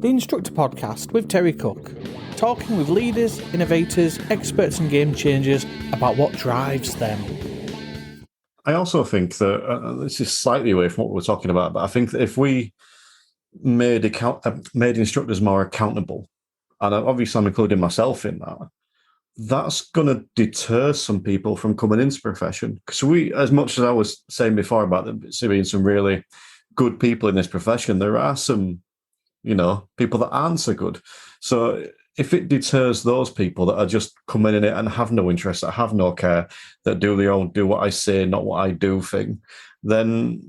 the Instructor Podcast with Terry Cook, talking with leaders, innovators, experts and game changers about what drives them. I also think that this is slightly away from what we're talking about, but I think that if we made instructors more accountable, and obviously I'm including myself in that, that's going to deter some people from coming into the profession. Because we, as much as I was saying before about there being some really good people in this profession, there are some, people that aren't so good. So if it deters those people that are just coming in it and have no interest, that have no care, that do the old do what I say, not what I do thing, then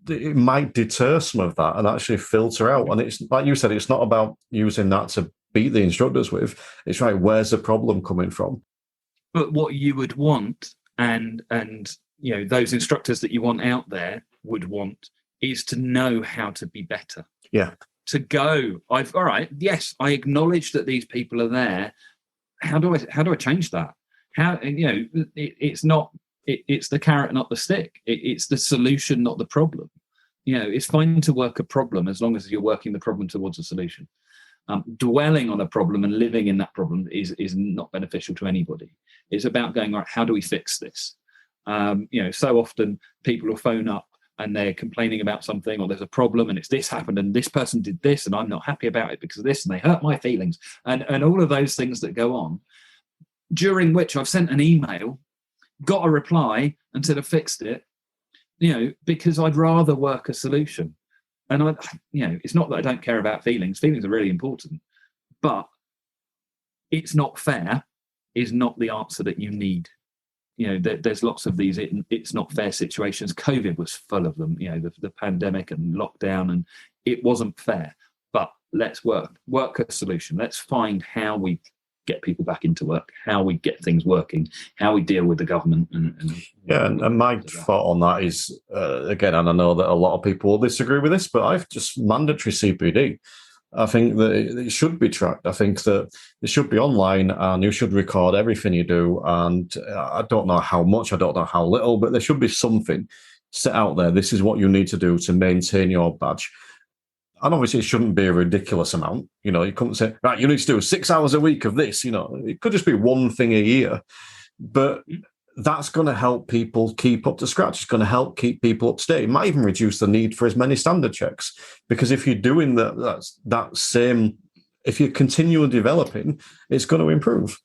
it might deter some of that and actually filter out. And it's like you said, it's not about using that to beat the instructors with. It's right, where's the problem coming from? But what you would want, and those instructors that you want out there would want, is to know how to be better. Yeah. To go, all right, yes, I acknowledge that these people are there. How do I change that? It's the carrot, not the stick. It's the solution, not the problem. It's fine to work a problem as long as you're working the problem towards a solution. Dwelling on a problem and living in that problem is not beneficial to anybody. It's about going, right, how do we fix this? So often people will phone up and they're complaining about something, or there's a problem and it's this happened and this person did this and I'm not happy about it because of this and they hurt my feelings, and all of those things that go on, during which I've sent an email, got a reply and said I fixed it, because I'd rather work a solution. And it's not that I don't care about feelings. Feelings are really important, but it's not fair is not the answer that you need. There's lots of these it's not fair situations. COVID was full of them, the pandemic and lockdown, and it wasn't fair. But let's work a solution. Let's find how we get people back into work, how we get things working, how we deal with the government. And my thought on that is, again, and I know that a lot of people will disagree with this, but I've just mandatory CPD. I think that it should be tracked. I think that it should be online and you should record everything you do. And I don't know how much, I don't know how little, but there should be something set out there. This is what you need to do to maintain your badge. And obviously, it shouldn't be a ridiculous amount. You couldn't say, right, you need to do 6 hours a week of this. It could just be one thing a year. But that's going to help people keep up to scratch. It's going to help keep people up to date. It might even reduce the need for as many standard checks. Because if you're doing if you're continually developing, it's going to improve.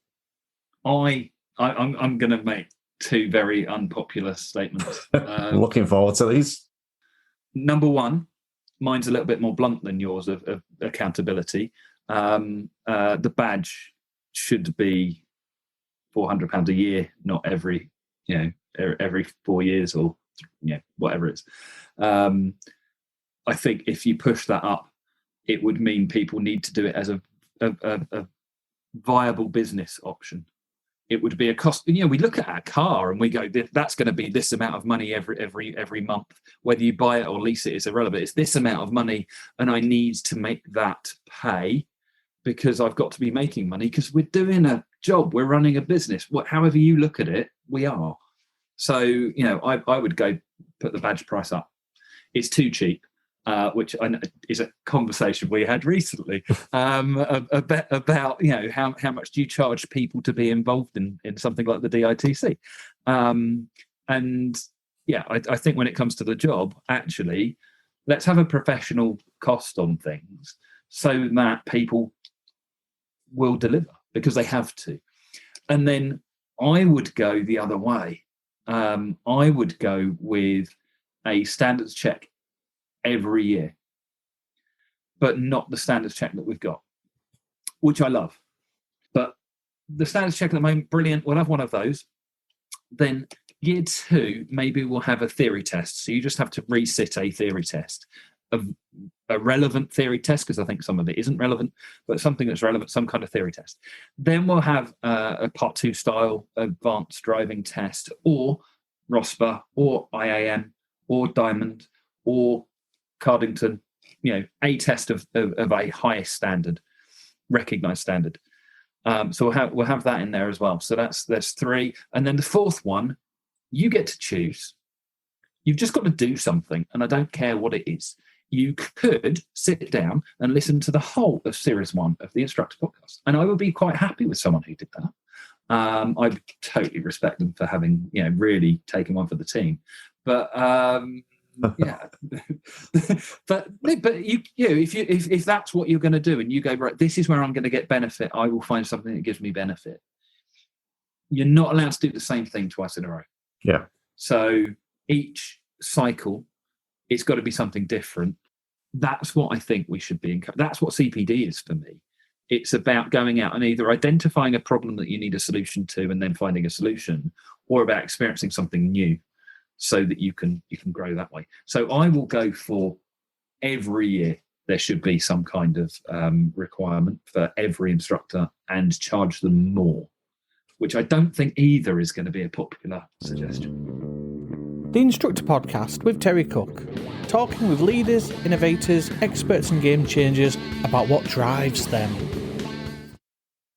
I'm going to make two very unpopular statements. I'm looking forward to these. Number one, mine's a little bit more blunt than yours of accountability. The badge should be £400 a year, not every 4 years or whatever it is. I think if you push that up, it would mean people need to do it as a viable business option. It would be a cost. We look at our car and we go, that's going to be this amount of money every month. Whether you buy it or lease it is irrelevant. It's this amount of money, and I need to make that pay because I've got to be making money because we're doing a job. We're running a business. However you look at it, we are. So, I would go put the badge price up. It's too cheap. Which I know is a conversation we had recently about how much do you charge people to be involved in something like the DITC, I think when it comes to the job, actually, let's have a professional cost on things so that people will deliver because they have to. And then I would go the other way. I would go with a standards check every year, but not the standards check that we've got, which I love. But the standards check at the moment, brilliant. We'll have one of those. Then year 2, maybe we'll have a theory test. So you just have to resit a theory test, a relevant theory test, because I think some of it isn't relevant, but something that's relevant, some kind of theory test. Then we'll have a Part 2 style advanced driving test, or ROSPA, or IAM, or Diamond, or Cardington, a test of a highest standard, recognised standard. So we'll have that in there as well. So there's 3, and then the 4th one, you get to choose. You've just got to do something, and I don't care what it is. you could sit down and listen to the whole of Series 1 of the Instructor Podcast. And I would be quite happy with someone who did that. I totally respect them for having, really taken one for the team. But yeah, but if that's what you're going to do, and you go, right, this is where I'm going to get benefit, I will find something that gives me benefit. You're not allowed to do the same thing twice in a row. Yeah. So each cycle, it's got to be something different. That's what I think we should be. That's what CPD is for me. It's about going out and either identifying a problem that you need a solution to and then finding a solution, or about experiencing something new so that you can grow that way. So I will go for every year there should be some kind of requirement for every instructor and charge them more, which I don't think either is going to be a popular suggestion. The Instructor Podcast with Terry Cook, talking with leaders, innovators, experts and game changers about what drives them.